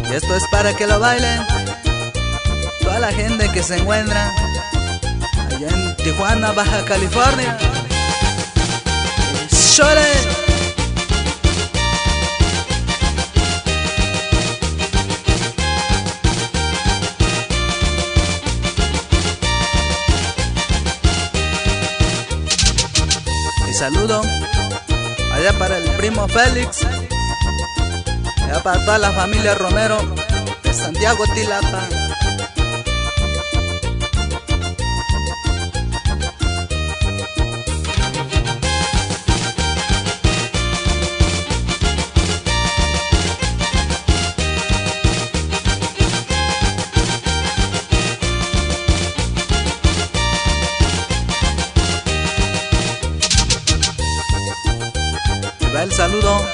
Y esto es para que lo bailen toda la gente que se encuentra allá en Tijuana, Baja California. ¡Chole! Y saludo allá para el primo Félix, allá para toda la familia Romero de Santiago Tilapa. El saludo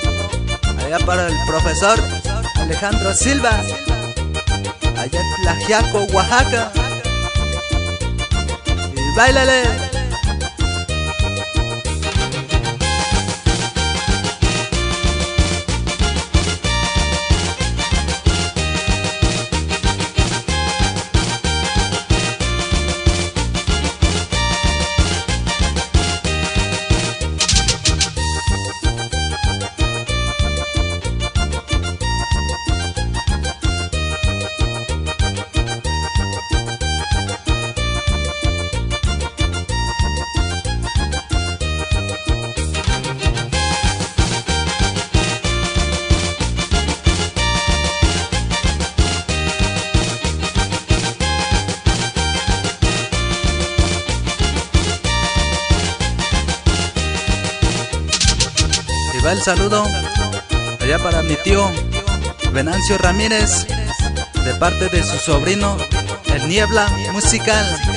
allá para el profesor Alejandro Silva, allá en Tlaxiaco, Oaxaca. Y báilale. Va el saludo allá para mi tío Venancio Ramírez, de parte de su sobrino El Niebla Musical.